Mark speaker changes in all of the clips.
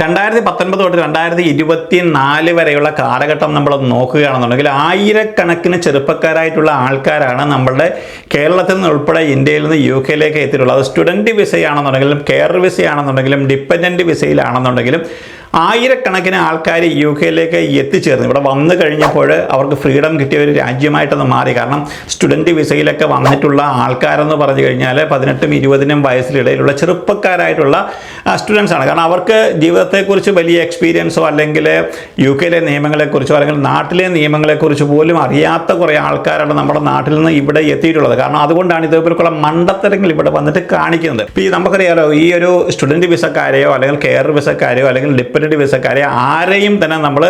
Speaker 1: 2019 തൊട്ട് 2024 വരെയുള്ള കാലഘട്ടം നമ്മൾ നോക്കുകയാണെന്നുണ്ടെങ്കിൽ ആയിരക്കണക്കിന് ചെറുപ്പക്കാരായിട്ടുള്ള ആൾക്കാരാണ് നമ്മളുടെ കേരളത്തിൽ നിന്ന് ഉൾപ്പെടെ ഇന്ത്യയിൽ നിന്ന് UK-യിലേക്ക് എത്തിയിട്ടുള്ളത്. അത് സ്റ്റുഡൻറ്റ് വിസയാണെന്നുണ്ടെങ്കിലും കെയർ വിസയാണെന്നുണ്ടെങ്കിലും ഡിപ്പെൻഡൻറ്റ് വിസയിലാണെന്നുണ്ടെങ്കിലും ആയിരക്കണക്കിന് ആൾക്കാർ UK-യിലേക്ക് എത്തിച്ചേർന്നു. ഇവിടെ വന്നു കഴിഞ്ഞപ്പോൾ അവർക്ക് ഫ്രീഡം കിട്ടിയ ഒരു രാജ്യമായിട്ടൊന്ന് മാറി. കാരണം സ്റ്റുഡൻറ്റ് വിസയിലൊക്കെ വന്നിട്ടുള്ള ആൾക്കാരെന്ന് പറഞ്ഞു കഴിഞ്ഞാൽ 18-നും 20-നും വയസ്സിനിടയിലുള്ള ചെറുപ്പക്കാരായിട്ടുള്ള സ്റ്റുഡൻസാണ്. കാരണം അവർക്ക് ജീവിതത്തെക്കുറിച്ച് വലിയ എക്സ്പീരിയൻസോ അല്ലെങ്കിൽ UK-യിലെ നിയമങ്ങളെക്കുറിച്ചോ അല്ലെങ്കിൽ നാട്ടിലെ നിയമങ്ങളെക്കുറിച്ച് പോലും അറിയാത്ത കുറേ ആൾക്കാരാണ് നമ്മുടെ നാട്ടിൽ നിന്ന് ഇവിടെ എത്തിയിട്ടുള്ളത്. കാരണം അതുകൊണ്ടാണ് ഇതേപോലുള്ള മണ്ടത്തരങ്ങൾ ഇവിടെ വന്നിട്ട് കാണിക്കുന്നത്. ഇപ്പോൾ ഈ നമുക്കറിയാലോ, ഈ ഒരു സ്റ്റുഡൻറ്റ് വിസക്കാരെയോ അല്ലെങ്കിൽ കെയർ വിസക്കാരെയോ അല്ലെങ്കിൽ ഡിപ്പെൻഡൻറ്റ് വിസക്കാരെ ആരെയും തന്നെ നമ്മൾ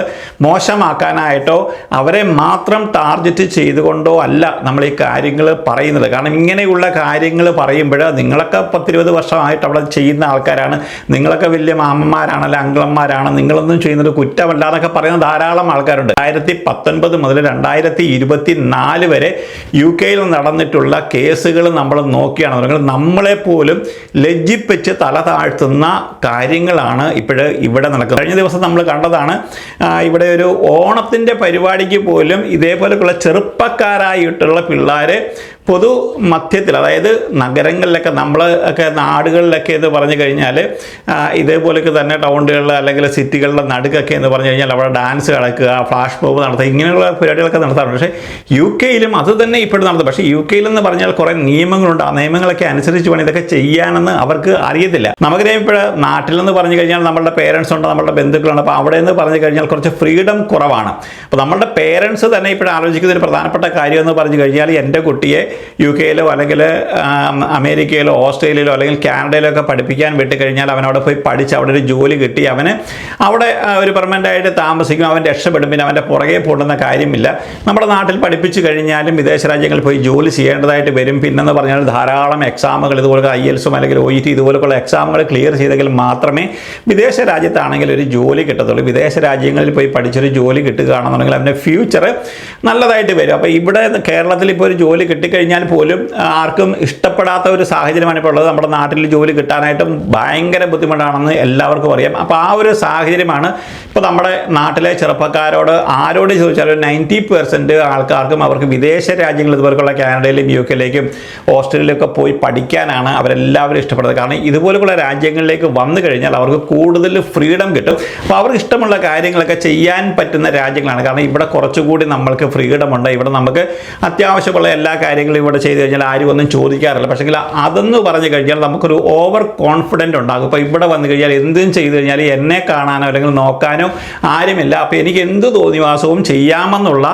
Speaker 1: മോശമാക്കാനായിട്ടോ അവരെ മാത്രം ടാർഗറ്റ് ചെയ്തുകൊണ്ടോ അല്ല നമ്മൾ ഈ കാര്യങ്ങൾ പറയുന്നത്. കാരണം ഇങ്ങനെയുള്ള കാര്യങ്ങൾ പറയുമ്പോൾ നിങ്ങളൊക്കെ 10-20 വർഷമായിട്ട് അവിടെ ചെയ്യുന്ന ആൾക്കാരാണ്, നിങ്ങളൊക്കെ വലിയ മാമന്മാരാണ് അല്ല അങ്കിളന്മാരാണ്, നിങ്ങളൊന്നും ചെയ്യുന്നത് കുറ്റമല്ല എന്നൊക്കെ പറയുന്ന ധാരാളം ആൾക്കാരുണ്ട്. 2019 മുതൽ 2024 വരെ UK-യിൽ നടന്നിട്ടുള്ള കേസുകൾ നമ്മൾ നോക്കുകയാണെന്നുണ്ടെങ്കിൽ നമ്മളെപ്പോലും ലജ്ജിപ്പിച്ച് തല താഴ്ത്തുന്ന കാര്യങ്ങളാണ് ഇവിടെ നടക്കുന്നത്. കഴിഞ്ഞ ദിവസം നമ്മൾ കണ്ടതാണ്, ഇവിടെ ഒരു ഓണത്തിൻ്റെ പരിപാടിക്ക് പോലും ഇതേപോലെയുള്ള ചെറുപ്പക്കാരായിട്ടുള്ള പിള്ളേർ പൊതു മധ്യത്തിൽ, അതായത് നഗരങ്ങളിലൊക്കെ നമ്മൾ ഒക്കെ നാടുകളിലൊക്കെ എന്ന് പറഞ്ഞു കഴിഞ്ഞാൽ ഇതേപോലെയൊക്കെ തന്നെ ടൗണുകളിൽ അല്ലെങ്കിൽ സിറ്റികളിലെ നടുക്കൊക്കെ എന്ന് പറഞ്ഞു കഴിഞ്ഞാൽ അവിടെ ഡാൻസ് കളിക്കുക, ഫ്ലാഷ് മോബ് നടത്തുക, ഇങ്ങനെയുള്ള പരിപാടികളൊക്കെ നടത്താറുണ്ട്. പക്ഷേ UK-യിലും അത് തന്നെ ഇപ്പോഴും നടത്തും. പക്ഷേ UK-യിലെന്ന് പറഞ്ഞാൽ കുറേ നിയമങ്ങളുണ്ട്. ആ നിയമങ്ങളൊക്കെ അനുസരിച്ച് വേണം ഇതൊക്കെ ചെയ്യാനെന്ന് അവർക്ക് അറിയത്തില്ല. നമുക്കറിയാം, ഇപ്പോൾ നാട്ടിലെന്ന് പറഞ്ഞു കഴിഞ്ഞാൽ നമ്മളുടെ പേരൻസ് ഉണ്ട്, നമ്മളുടെ ബന്ധുക്കളുണ്ട്. അപ്പോൾ അവിടെ നിന്ന് പറഞ്ഞു കഴിഞ്ഞാൽ കുറച്ച് ഫ്രീഡം കുറവാണ്. അപ്പോൾ നമ്മളുടെ പേരൻസ് തന്നെ ഇപ്പോൾ ആലോചിക്കുന്ന ഒരു പ്രധാനപ്പെട്ട കാര്യം എന്ന് പറഞ്ഞു കഴിഞ്ഞാൽ എൻ്റെ കുട്ടിയെ UK-യിലോ അല്ലെങ്കിൽ അമേരിക്കയിലോ ഓസ്ട്രേലിയയിലോ അല്ലെങ്കിൽ കാനഡയിലോ ഒക്കെ പഠിപ്പിക്കാൻ വിട്ടുകഴിഞ്ഞാൽ അവനവിടെ പോയി പഠിച്ച് അവിടെ ഒരു ജോലി കിട്ടി അവന് അവിടെ ഒരു പെർമനൻ്റായിട്ട് താമസിക്കും, അവൻ രക്ഷപ്പെടും, പിന്നെ അവൻ്റെ പുറകെ പോടുന്ന കാര്യമില്ല. നമ്മുടെ നാട്ടിൽ പഠിപ്പിച്ചു കഴിഞ്ഞാലും വിദേശ രാജ്യങ്ങളിൽ പോയി ജോലി ചെയ്യേണ്ടതായിട്ട് വരും. പിന്നെന്ന് പറഞ്ഞാൽ ധാരാളം എക്സാമുകൾ, ഇതുപോലെ IELTS അല്ലെങ്കിൽ OET ഇതുപോലെയുള്ള എക്സാമുകൾ ക്ലിയർ ചെയ്തെങ്കിൽ മാത്രമേ വിദേശ രാജ്യത്താണെങ്കിൽ ഒരു ജോലി കിട്ടത്തുള്ളൂ. വിദേശ രാജ്യങ്ങളിൽ പോയി പഠിച്ചൊരു ജോലി കിട്ടുകയാണെന്നുണ്ടെങ്കിൽ അവൻ്റെ ഫ്യൂച്ചർ നല്ലതായിട്ട് വരും. അപ്പോൾ ഇവിടെ കേരളത്തിൽ ഇപ്പോൾ ഒരു ജോലി കിട്ടിക്കഴിഞ്ഞാൽ പോലും ആർക്കും ഇഷ്ടപ്പെടാത്ത ഒരു സാഹചര്യമാണ് ഇപ്പോൾ ഉള്ളത്. നമ്മുടെ നാട്ടിൽ ജോലി കിട്ടാനായിട്ടും ഭയങ്കര ബുദ്ധിമുട്ടാണെന്ന് എല്ലാവർക്കും അറിയാം. അപ്പോൾ ആ ഒരു സാഹചര്യമാണ് ഇപ്പോൾ നമ്മുടെ നാട്ടിലെ ചെറുപ്പക്കാരോട് ആരോട് ചോദിച്ചാലും 90% ആൾക്കാർക്കും അവർക്ക് വിദേശ രാജ്യങ്ങൾ ഇതുപോലെയുള്ള കാനഡയിലും UK-യിലേക്കും ഓസ്ട്രേലിയയിലൊക്കെ പോയി പഠിക്കാനാണ് അവരെല്ലാവരും ഇഷ്ടപ്പെടുന്നത്. കാരണം ഇതുപോലെയുള്ള രാജ്യങ്ങളിലേക്ക് വന്നു കഴിഞ്ഞാൽ അവർക്ക് കൂടുതൽ ഫ്രീഡം കിട്ടും. അപ്പോൾ അവർക്ക് ഇഷ്ടമുള്ള കാര്യങ്ങളൊക്കെ ചെയ്യാൻ പറ്റുന്ന രാജ്യങ്ങളാണ്. കാരണം ഇവിടെ കുറച്ചുകൂടി നമ്മൾക്ക് ഫ്രീഡം ഉണ്ട്. ഇവിടെ നമുക്ക് അത്യാവശ്യമുള്ള എല്ലാ കാര്യങ്ങളും ഇവിടെ ചെയ്ത് കഴിഞ്ഞാൽ ആരും ഒന്നും ചോദിക്കാറില്ല. പക്ഷേ അതെന്ന് പറഞ്ഞു കഴിഞ്ഞാൽ നമുക്കൊരു ഓവർ കോൺഫിഡൻറ്റ് ഉണ്ടാകും. ഇപ്പോൾ ഇവിടെ വന്നു കഴിഞ്ഞാൽ എന്തും ചെയ്തു കഴിഞ്ഞാൽ എന്നെ കാണാനോ അല്ലെങ്കിൽ നോക്കാനോ ആരുമില്ല, അപ്പോൾ എനിക്ക് എന്ത് തോന്നിവാസവും ചെയ്യാമെന്നുള്ള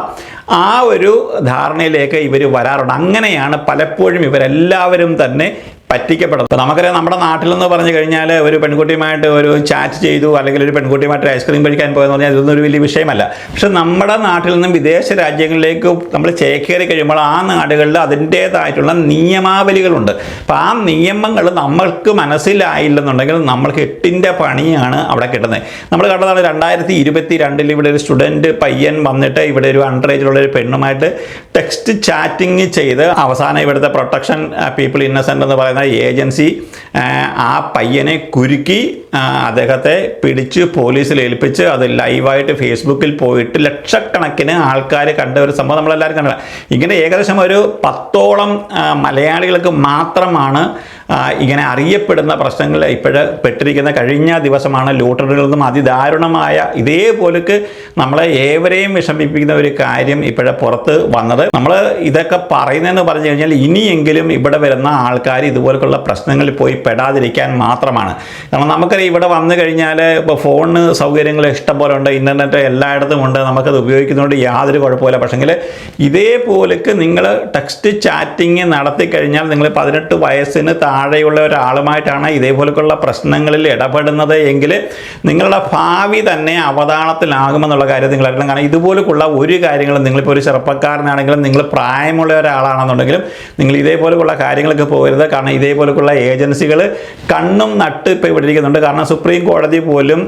Speaker 1: ആ ഒരു ധാരണയിലേക്ക് ഇവർ വരാറുണ്ട്. അങ്ങനെയാണ് പലപ്പോഴും ഇവരെല്ലാവരും തന്നെ പറ്റിക്കപ്പെടുന്നത്. നമുക്കറിയാം, നമ്മുടെ നാട്ടിലെന്ന് പറഞ്ഞു കഴിഞ്ഞാൽ ഒരു പെൺകുട്ടിയുമായിട്ട് ഒരു ചാറ്റ് ചെയ്തു അല്ലെങ്കിൽ ഒരു പെൺകുട്ടിയുമായിട്ട് ഐസ്ക്രീം കഴിക്കാൻ പോയെന്ന് പറഞ്ഞാൽ ഇതൊന്നും ഒരു വലിയ വിഷയമല്ല. പക്ഷെ നമ്മുടെ നാട്ടിൽ നിന്നും വിദേശ രാജ്യങ്ങളിലേക്ക് നമ്മൾ ചേക്കേറി കഴിയുമ്പോൾ ആ നാടുകളിൽ അതിൻ്റേതായിട്ടുള്ള നിയമാവലികളുണ്ട്. അപ്പോൾ ആ നിയമങ്ങൾ നമ്മൾക്ക് മനസ്സിലായില്ലെന്നുണ്ടെങ്കിൽ നമ്മൾക്ക് എട്ടിൻ്റെ പണിയാണ് അവിടെ കിട്ടുന്നത്. നമ്മൾ കണ്ടതാണ് 2022 ഇവിടെ ഒരു സ്റ്റുഡൻറ്റ് പയ്യൻ വന്നിട്ട് ഇവിടെ ഒരു അണ്ടർ ഏജിലുള്ള ഒരു പെണ്ണുമായിട്ട് ടെക്സ്റ്റ് ചാറ്റിങ് ചെയ്ത് അവസാനം ഇവിടുത്തെ പ്രൊട്ടക്ഷൻ പീപ്പിൾ ഇന്നസെൻ്റ് എന്ന് പറയുന്ന ഏജൻസി ആ പയ്യനെ കുരുക്കി അദ്ദേഹത്തെ പിടിച്ച് പോലീസിൽ ഏൽപ്പിച്ച് അത് ലൈവായിട്ട് ഫേസ്ബുക്കിൽ പോയിട്ട് ലക്ഷക്കണക്കിന് ആൾക്കാർ കണ്ട ഒരു സംഭവം നമ്മളെല്ലാവരും കണ്ടത്. ഇങ്ങനെ ഏകദേശം ഒരു 10ഓളം മലയാളികൾക്ക് മാത്രമാണ് ഇങ്ങനെ അറിയപ്പെടുന്ന പ്രശ്നങ്ങൾ ഇപ്പോഴ് പെട്ടിരിക്കുന്ന. കഴിഞ്ഞ ദിവസമാണ് ലോട്ടറികളിൽ നിന്നും അതിദാരുണമായ ഇതേപോലക്ക് നമ്മളെ ഏവരെയും വിഷമിപ്പിക്കുന്ന ഒരു കാര്യം ഇപ്പോഴേ പുറത്ത് വന്നത്. നമ്മൾ ഇതൊക്കെ പറയുന്നതെന്ന് പറഞ്ഞു കഴിഞ്ഞാൽ ഇനിയെങ്കിലും ഇവിടെ വരുന്ന ആൾക്കാർ ഇതുപോലുള്ള പ്രശ്നങ്ങളിൽ പോയി പെടാതിരിക്കാൻ മാത്രമാണ്. കാരണം നമുക്കറിയാം, ഇവിടെ വന്നു കഴിഞ്ഞാൽ ഇപ്പോൾ ഫോണിന് സൗകര്യങ്ങൾ ഇഷ്ടംപോലെ ഉണ്ട്, ഇൻ്റർനെറ്റ് എല്ലായിടത്തും ഉണ്ട്, നമുക്കത് ഉപയോഗിക്കുന്നതുകൊണ്ട് യാതൊരു കുഴപ്പമില്ല. പക്ഷേങ്കിൽ ഇതേപോലെക്ക് നിങ്ങൾ ടെക്സ്റ്റ് ചാറ്റിങ് നടത്തി കഴിഞ്ഞാൽ നിങ്ങൾ 18 വയസ്സിന് താഴെയുള്ള ഒരാളുമായിട്ടാണ് ഇതേപോലെയുള്ള പ്രശ്നങ്ങളിൽ ഇടപെടുന്നത് എങ്കിൽ നിങ്ങളുടെ ഭാവി തന്നെ അവതാളത്തിലാകുമെന്നുള്ള കാര്യം നിങ്ങൾ അറിയണം. കാരണം ഇതുപോലെയുള്ള ഒരു കാര്യങ്ങളും നിങ്ങളിപ്പോൾ ഒരു ചെറുപ്പക്കാരനാണെങ്കിലും നിങ്ങൾ പ്രായമുള്ള ഒരാളാണെന്നുണ്ടെങ്കിലും നിങ്ങൾ ഇതേപോലെയുള്ള കാര്യങ്ങളൊക്കെ പോകരുത്. കാരണം ഇതേപോലെയുള്ള ഏജൻസികൾ കണ്ണും നട്ട് ഇപ്പോൾ ഇവിടെ ഇരിക്കുന്നുണ്ട്. കാരണം സുപ്രീം കോടതി പോലും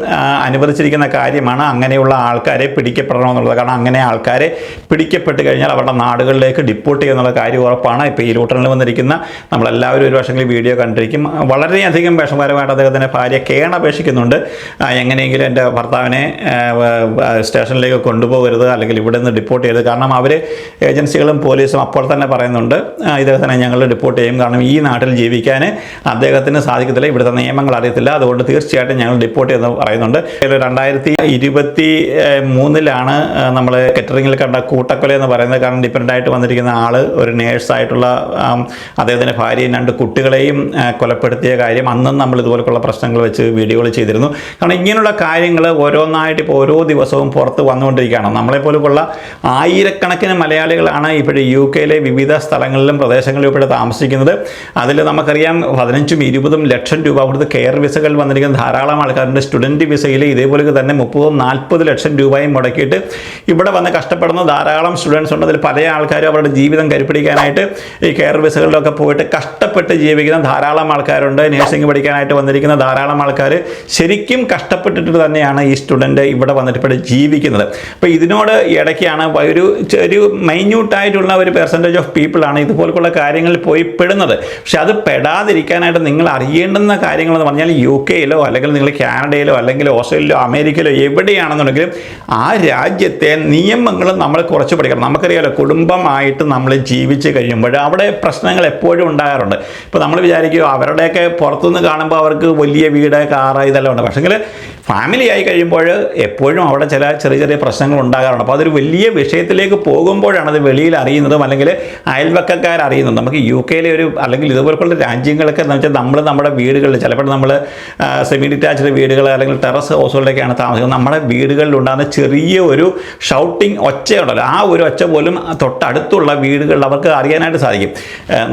Speaker 1: അനുവദിച്ചിരിക്കുന്ന കാര്യമാണ് അങ്ങനെയുള്ള ആൾക്കാരെ പിടിക്കപ്പെടണമെന്നുള്ളത്. കാരണം അങ്ങനെ ആൾക്കാരെ പിടിക്കപ്പെട്ട് കഴിഞ്ഞാൽ അവരുടെ നാടുകളിലേക്ക് ഡിപ്പോർട്ട് ചെയ്യുന്നുള്ള കാര്യം ഉറപ്പാണ്. ഇപ്പോൾ ഈ ലൂട്ടണിൽ വന്നിരിക്കുന്ന നമ്മളെല്ലാവരും ഒരു വർഷങ്ങളിൽ വീഡിയോ കണ്ടിരിക്കും. വളരെയധികം വിഷമകരമായിട്ട് അദ്ദേഹത്തിൻ്റെ ഭാര്യ കേണപേക്ഷിക്കുന്നുണ്ട്, എങ്ങനെയെങ്കിലും എൻ്റെ ഭർത്താവിനെ സ്റ്റേഷനിലേക്ക് കൊണ്ടുപോകരുത്, അല്ലെങ്കിൽ ഇവിടെ നിന്ന് ഡിപ്പോർട്ട് ചെയ്ത്. കാരണം അവർ ഏജൻസികളും പോലീസും അപ്പോൾ തന്നെ പറയുന്നുണ്ട് ഇദ്ദേഹത്തിനെ ഞങ്ങൾ ഡിപ്പോർട്ട് ചെയ്യും, കാരണം ഈ നാട്ടിൽ ജീവിക്കാൻ അദ്ദേഹത്തിന് സാധിക്കത്തില്ല, ഇവിടുത്തെ നിയമങ്ങൾ അറിയത്തില്ല, അതുകൊണ്ട് തീർച്ചയായിട്ടും ഞങ്ങൾ ഡിപ്പോർട്ട് ചെയ്യുമെന്ന് പറയുന്നുണ്ട്. 2023 നമ്മൾ കെറ്ററിങ്ങിൽ കണ്ട കൂട്ടക്കൊല എന്ന് പറയുന്നത്. കാരണം ഡിഫറൻ്റായിട്ട് വന്നിരിക്കുന്ന ആൾ ഒരു നേഴ്സായിട്ടുള്ള അദ്ദേഹത്തിൻ്റെ ഭാര്യയും 2 കുട്ടികളെയും കൊലപ്പെടുത്തിയ കാര്യം അന്നും നമ്മൾ ഇതുപോലുള്ള പ്രശ്നങ്ങൾ വെച്ച് വീഡിയോകൾ ചെയ്തിരുന്നു. കാരണം ഇങ്ങനെയുള്ള കാര്യങ്ങൾ ഓരോന്നായിട്ട് ഇപ്പോൾ ഓരോ ദിവസവും പുറത്ത് വന്നുകൊണ്ടിരിക്കുകയാണ്. നമ്മളെപ്പോലുള്ള ആയിരക്കണക്കിന് മലയാളികളാണ് ഇപ്പോഴും UK-യിലെ വിവിധ സ്ഥലങ്ങളിലും പ്രദേശങ്ങളിലും ഇപ്പോൾ താമസിക്കുന്നത്. അതിൽ നമുക്കറിയാം 15-20 ലക്ഷം രൂപ കൊടുത്ത് കെയർ വിസകൾ വന്നിരിക്കുന്ന ധാരാളം ആൾക്കാരുണ്ട്. സ്റ്റുഡൻറ്റ് വിസയിൽ ഇതേപോലെ തന്നെ 30-40 ലക്ഷം രൂപയും മുടക്കിയിട്ട് ഇവിടെ വന്ന് കഷ്ടപ്പെടുന്ന ധാരാളം സ്റ്റുഡൻസ് ഉണ്ട്. അതിൽ പല ആൾക്കാരും അവരുടെ ജീവിതം കരുപ്പിടിക്കാനായിട്ട് ഈ കെയർ വിസകളിലൊക്കെ പോയിട്ട് കഷ്ടപ്പെട്ട് ജീവിക്കുന്ന ധാരാളം ആൾക്കാരുണ്ട്. നേഴ്സിംഗ് പഠിക്കാനായിട്ട് വന്നിരിക്കുന്ന ധാരാളം ആൾക്കാർ ശരിക്കും കഷ്ടപ്പെട്ടിട്ട് തന്നെയാണ് ഈ സ്റ്റുഡൻറ്റ് ഇവിടെ വന്നിട്ട് ഇപ്പോൾ ജീവിക്കുന്നത്. അപ്പോൾ ഇതിനോട് ഇടയ്ക്കാണ് ഒരു മൈന്യൂട്ടായിട്ടുള്ള ഒരു പെർസെൻറ്റേജ് ഓഫ് പീപ്പിളാണ് ഇതുപോലുള്ള കാര്യങ്ങളിൽ പോയി പെടുന്നത്. പക്ഷെ അത് പെടാതിരിക്കാനായിട്ട് നിങ്ങൾ അറിയേണ്ടുന്ന കാര്യങ്ങളെന്ന് പറഞ്ഞാൽ UK-യിലോ അല്ലെങ്കിൽ നിങ്ങൾ കാനഡയിലോ അല്ലെങ്കിൽ ഓസ്ട്രേലിയയിലോ അമേരിക്കയിലോ എവിടെയാണെന്നുണ്ടെങ്കിലും ആ രാജ്യത്തെ നിയമങ്ങളും നമ്മൾ കുറച്ച് പഠിക്കണം. നമുക്കറിയാമല്ലോ, കുടുംബമായിട്ട് നമ്മൾ ജീവിച്ച് കഴിയുമ്പോൾ അവിടെ പ്രശ്നങ്ങൾ എപ്പോഴും ഉണ്ടാകാറുണ്ട്. ഇപ്പോൾ നമ്മൾ വിചാരിക്കും അവരുടെയൊക്കെ പുറത്തുനിന്ന് കാണുമ്പോൾ അവർക്ക് വലിയ വീട്, കാറ് ഇതെല്ലാം ഉണ്ട്. പക്ഷേങ്കിൽ ഫാമിലി ആയി കഴിയുമ്പോൾ എപ്പോഴും അവിടെ ചില ചെറിയ ചെറിയ പ്രശ്നങ്ങൾ ഉണ്ടാകാറുണ്ട്. അപ്പോൾ അതൊരു വലിയ വിഷയത്തിലേക്ക് പോകുമ്പോഴാണ് അത് വെളിയിൽ അറിയുന്നതും അല്ലെങ്കിൽ അയൽവക്കക്കാർ അറിയുന്നതും. നമുക്ക് UK-യിലെ അല്ലെങ്കിൽ ഇതുപോലുള്ള രാജ്യങ്ങളൊക്കെ എന്ന് വെച്ചാൽ നമ്മുടെ വീടുകളിൽ ചിലപ്പോൾ നമ്മൾ സെമി ഡിറ്റാച്ച്ഡ് വീടുകൾ അല്ലെങ്കിൽ ടെറസ് ഹൗസുകളിലേക്കാണ് താമസിക്കുന്നത്. നമ്മുടെ വീടുകളിൽ ഉണ്ടാകുന്ന ചെറിയ ഒരു ഷൗട്ടിങ് ഒച്ചയുണ്ടല്ലോ, ആ ഒരു ഒച്ച പോലും തൊട്ടടുത്തുള്ള വീടുകളിൽ അവർക്ക് അറിയാനായിട്ട് സാധിക്കും.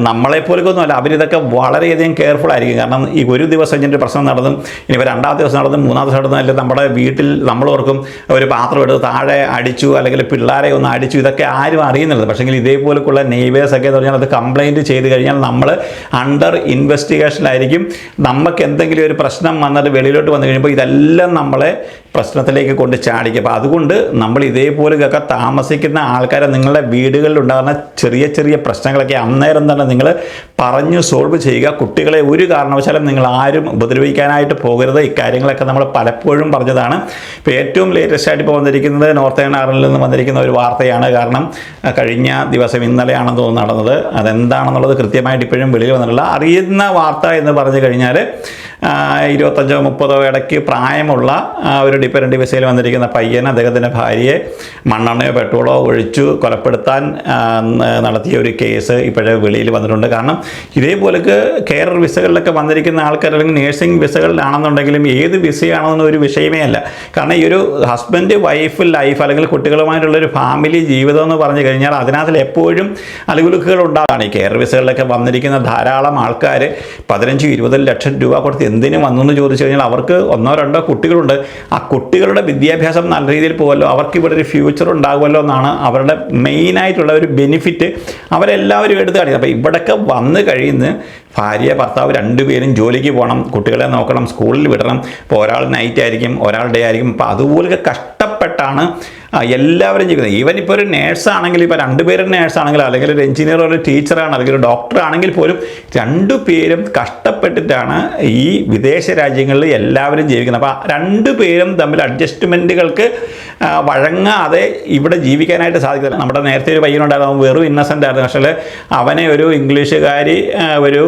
Speaker 1: നമ്മളെപ്പോലൊന്നുമല്ല, അവരിതൊക്കെ വളരെയധികം കെയർഫുൾ ആയിരിക്കും. കാരണം ഈ ഒരു ദിവസം ഇങ്ങനെ പ്രശ്നം നടന്നും, ഇനിയിപ്പോൾ 2-ാമത്തെ ദിവസം നടന്നും, 3-ാമത്തെ ദിവസം നടന്നല്ല നമ്മുടെ വീട്ടിൽ നമ്മളോർക്കും ഒരു പാത്രം എടുത്ത് താഴെ അടിച്ചു അല്ലെങ്കിൽ പിള്ളേരെ ഒന്ന് അടിച്ചു, ഇതൊക്കെ ആരും അറിയുന്നില്ല. പക്ഷേങ്കിൽ ഇതേപോലെയുള്ള നെയ്ബേഴ്സൊക്കെ എന്ന് പറഞ്ഞാൽ അത് കംപ്ലയിൻറ്റ് ചെയ്ത് കഴിഞ്ഞാൽ നമ്മൾ അണ്ടർ ഇൻവെസ്റ്റിഗേഷനിലായിരിക്കും. നമുക്ക് എന്തെങ്കിലും ഒരു പ്രശ്നം വന്നിട്ട് വെളിയിലോട്ട് വന്നു കഴിയുമ്പോൾ ഇതെല്ലാം നമ്മളെ പ്രശ്നത്തിലേക്ക് കൊണ്ട് ചാടിക്കും. അപ്പോൾ അതുകൊണ്ട് നമ്മൾ ഇതേപോലെയൊക്കെ താമസിക്കുന്ന ആൾക്കാരെ നിങ്ങളുടെ വീടുകളിൽ ഉണ്ടാകുന്ന ചെറിയ ചെറിയ പ്രശ്നങ്ങളൊക്കെ അന്നേരം തന്നെ നിങ്ങൾ പറഞ്ഞു സോൾവ് ചെയ്യുക. കുട്ടികളെ ഒരു കാരണവശാലും നിങ്ങൾ ആരും ഉപദ്രവിക്കാനായിട്ട് പോകരുത്. ഇക്കാര്യങ്ങളൊക്കെ നമ്മൾ പലപ്പോഴും പറഞ്ഞതാണ്. ഇപ്പോൾ ഏറ്റവും ലേറ്റസ്റ്റ് ആയിട്ട് ഇപ്പോൾ വന്നിരിക്കുന്നത് നോർത്തേൺ അയർലൻഡിൽ നിന്ന് വന്നിരിക്കുന്ന ഒരു വാർത്തയാണ്. കാരണം കഴിഞ്ഞ ദിവസം ഇന്നലെയാണെന്ന് തോന്നുന്നു നടന്നത്. അതെന്താണെന്നുള്ളത് കൃത്യമായിട്ട് ഇപ്പോഴും വെളിയിൽ വന്നിട്ടില്ല. അറിയുന്ന വാർത്ത എന്ന് പറഞ്ഞു കഴിഞ്ഞാൽ 25-30 ഇടയ്ക്ക് പ്രായമുള്ള ഒരു ഡിപ്പെൻഡൻ്റ് വിസയിൽ വന്നിരിക്കുന്ന പയ്യൻ അദ്ദേഹത്തിൻ്റെ ഭാര്യയെ മണ്ണെണ്ണയോ പെട്രോളോ ഒഴിച്ചു കൊലപ്പെടുത്താൻ നടത്തിയ ഒരു കേസ് ഇപ്പോഴേ വെളിയിൽ വന്നിട്ടുണ്ട്. കാരണം ഇതേപോലെക്ക് കെയർ വിസകളിലൊക്കെ വന്നിരിക്കുന്ന ആൾക്കാർ അല്ലെങ്കിൽ നേഴ്സിംഗ് വിസകളിലാണെന്നുണ്ടെങ്കിലും ഏത് വിസയാണെന്നൊന്നും ഒരു വിഷയമേ അല്ല. കാരണം ഈ ഒരു ഹസ്ബൻഡ് വൈഫ് ലൈഫ് അല്ലെങ്കിൽ കുട്ടികളുമായിട്ടുള്ളൊരു ഫാമിലി ജീവിതം എന്ന് പറഞ്ഞു കഴിഞ്ഞാൽ അതിനകത്തിൽ എപ്പോഴും അലുകുലുക്കുകൾ ഉണ്ടാകാണ്. ഈ കെയർ വിസകളിലൊക്കെ വന്നിരിക്കുന്ന ധാരാളം ആൾക്കാർ 15-20 ലക്ഷം രൂപ കൊടുത്ത് എന്തിനു വന്നു എന്ന് ചോദിച്ചു കഴിഞ്ഞാൽ അവർക്ക് 1-2 കുട്ടികളുണ്ട്. ആ കുട്ടികളുടെ വിദ്യാഭ്യാസം നല്ല രീതിയിൽ പോകുമല്ലോ, അവർക്ക് ഇവിടെ ഒരു ഫ്യൂച്ചർ ഉണ്ടാകുമല്ലോ എന്നാണ് അവരുടെ മെയിനായിട്ടുള്ള ഒരു ബെനിഫിറ്റ് അവരെല്ലാവരും എടുത്ത് കാണിക്കുന്നത്. അപ്പോൾ ഇവിടെയൊക്കെ വന്ന് കഴിയുന്ന ഭാര്യ ഭർത്താവ് 2 പേരും ജോലിക്ക് പോകണം, കുട്ടികളെ നോക്കണം, സ്കൂളിൽ വിടണം. ഇപ്പോൾ ഒരാൾ നൈറ്റ് ആയിരിക്കും, ഒരാൾ ഡേ ആയിരിക്കും. അപ്പോൾ അതുപോലൊക്കെ കഷ്ടപ്പെട്ടാണ് എല്ലാവരും ജീവിക്കുന്നത്. ഈവൻ ഇപ്പോൾ ഒരു നേഴ്സാണെങ്കിൽ, ഇപ്പോൾ 2 പേരും നേഴ്സാണെങ്കിൽ, അല്ലെങ്കിൽ ഒരു എഞ്ചിനീയർ, ഒരു ടീച്ചറാണ്, അല്ലെങ്കിൽ ഒരു ഡോക്ടർ ആണെങ്കിൽ പോലും 2 പേരും കഷ്ടപ്പെട്ടിട്ടാണ് ഈ വിദേശ രാജ്യങ്ങളിൽ എല്ലാവരും ജീവിക്കുന്നത്. അപ്പോൾ 2 പേരും തമ്മിൽ അഡ്ജസ്റ്റ്മെൻറ്റുകൾക്ക് വഴങ്ങാതെ ഇവിടെ ജീവിക്കാനായിട്ട് സാധിക്കില്ല. നമ്മുടെ നേരത്തെ ഒരു പയ്യനുണ്ടായിരുന്നു, അവൻ വെറും ഇന്നസെൻ്റ് ആയിരുന്നു. പക്ഷേ അവനെ ഒരു ഇംഗ്ലീഷുകാരി ഒരു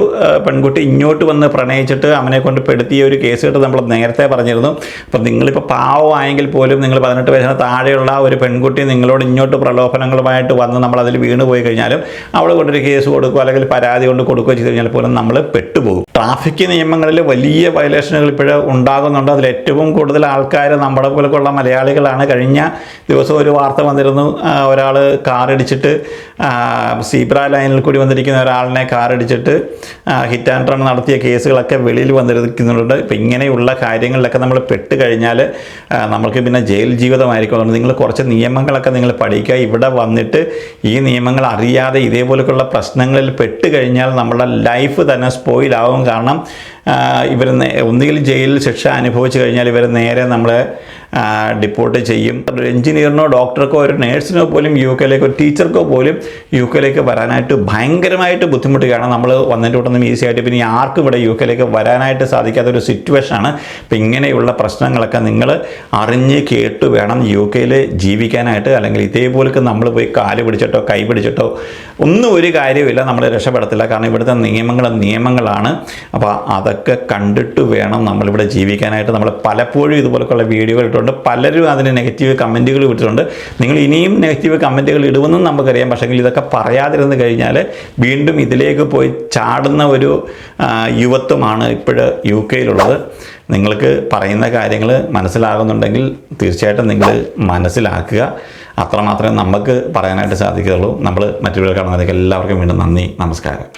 Speaker 1: പെൺകുട്ടി ഇങ്ങോട്ട് വന്ന് പ്രണയിച്ചിട്ട് അവനെ കൊണ്ട് പെടുത്തിയ ഒരു കേസ് കേട്ട് നമ്മൾ നേരത്തെ പറഞ്ഞിരുന്നു. അപ്പം നിങ്ങളിപ്പോൾ പാവമായെങ്കിൽ പോലും നിങ്ങൾ 18 വയസ്സിന് താഴെയുള്ള ഒരു പെൺകുട്ടി നിങ്ങളോട് ഇങ്ങോട്ട് പ്രലോഭനങ്ങളുമായിട്ട് വന്ന് നമ്മളതിൽ വീണ് പോയി കഴിഞ്ഞാലും അവൾ കൊണ്ടൊരു കേസ് കൊടുക്കുക അല്ലെങ്കിൽ പരാതി കൊണ്ട് കൊടുക്കുകയോ ചെയ്ത് കഴിഞ്ഞാൽ പോലും നമ്മൾ പെട്ടുപോകും. ട്രാഫിക് നിയമങ്ങളിൽ വലിയ വയലേഷനുകൾ ഇപ്പോഴും ഉണ്ടാകുന്നുണ്ട്. അതിൽ ഏറ്റവും കൂടുതൽ ആൾക്കാർ നമ്മുടെ പോലെയുള്ള മലയാളികളാണ്. കഴിഞ്ഞ ദിവസം ഒരു വാർത്ത വന്നിരുന്നു, ഒരാൾ കാറിടിച്ചിട്ട് സീബ്ര ലൈനിൽ കൂടി വന്നിരിക്കുന്ന ഒരാളിനെ കാറിടിച്ചിട്ട് ഹിറ്റ് ആൻഡ് റൺ നടത്തിയ കേസുകളൊക്കെ വെളിയിൽ വന്നിരിക്കുന്നുണ്ട്. ഇപ്പം ഇങ്ങനെയുള്ള കാര്യങ്ങളിലൊക്കെ നമ്മൾ പെട്ട് കഴിഞ്ഞാൽ നമ്മൾക്ക് പിന്നെ ജയിൽ ജീവിതമായിരിക്കും. അതുകൊണ്ട് നിങ്ങൾ കുറച്ച് നിയമങ്ങളൊക്കെ നിങ്ങൾ പഠിക്കുക. ഇവിടെ വന്നിട്ട് ഈ നിയമങ്ങൾ അറിയാതെ ഇതേപോലെയുള്ള പ്രശ്നങ്ങളിൽ പെട്ട് കഴിഞ്ഞാൽ നമ്മുടെ ലൈഫ് തന്നെ സ്പോയിലാവും. കാരണം ഇവർ ഒന്നുകിൽ ജയിലിൽ ശിക്ഷ അനുഭവിച്ചു കഴിഞ്ഞാൽ ഇവർ നേരെ നമ്മളെ ഡിപ്പോർട്ട് ചെയ്യും. ഒരു എഞ്ചിനീയറിനോ ഡോക്ടർക്കോ ഒരു നേഴ്സിനോ പോലും യു കെയിലേക്ക്, ഒരു ടീച്ചർക്കോ പോലും യു കെയിലേക്ക് വരാനായിട്ട് ഭയങ്കരമായിട്ട് ബുദ്ധിമുട്ടുകയാണ്. നമ്മൾ വന്നിട്ട് വിട്ടൊന്നും ഈസി ആയിട്ട് പിന്നെ ആർക്കും ഇവിടെ യു കെയിലേക്ക് വരാനായിട്ട് സാധിക്കാത്തൊരു സിറ്റുവേഷനാണ്. അപ്പം ഇങ്ങനെയുള്ള പ്രശ്നങ്ങളൊക്കെ നിങ്ങൾ അറിഞ്ഞ് കേട്ട് വേണം യു കെയിൽ ജീവിക്കാനായിട്ട്. അല്ലെങ്കിൽ ഇതേപോലൊക്കെ നമ്മൾ പോയി കാല് പിടിച്ചിട്ടോ കൈ പിടിച്ചിട്ടോ ഒന്നും ഒരു കാര്യമില്ല, നമ്മൾ രക്ഷപ്പെടത്തില്ല. കാരണം ഇവിടുത്തെ നിയമങ്ങളാണ്. അപ്പോൾ അതൊക്കെ കണ്ടിട്ട് വേണം നമ്മളിവിടെ ജീവിക്കാനായിട്ട്. നമ്മൾ പലപ്പോഴും ഇതുപോലെയുള്ള വീഡിയോകൾ ഇട്ടിട്ടുണ്ട്. പലരും അതിന് നെഗറ്റീവ് കമൻറ്റുകൾ വിട്ടിട്ടുണ്ട്. നിങ്ങൾ ഇനിയും നെഗറ്റീവ് കമൻറ്റുകൾ ഇടുമെന്നും നമുക്കറിയാം. പക്ഷേ ഇതൊക്കെ പറയാതിരുന്ന് കഴിഞ്ഞാൽ വീണ്ടും ഇതിലേക്ക് പോയി ചാടുന്ന ഒരു യുവത്വമാണ് ഇപ്പോഴ് യു കെയിലുള്ളത്. നിങ്ങൾക്ക് പറയുന്ന കാര്യങ്ങൾ മനസ്സിലാകുന്നുണ്ടെങ്കിൽ തീർച്ചയായിട്ടും നിങ്ങൾ മനസ്സിലാക്കുക. അത്രമാത്രമേ നമുക്ക് പറയാനായിട്ട് സാധിക്കുകയുള്ളൂ. നമ്മൾ മറ്റുള്ളവർ കാണുന്നതൊക്കെ എല്ലാവർക്കും വീണ്ടും നന്ദി, നമസ്കാരം.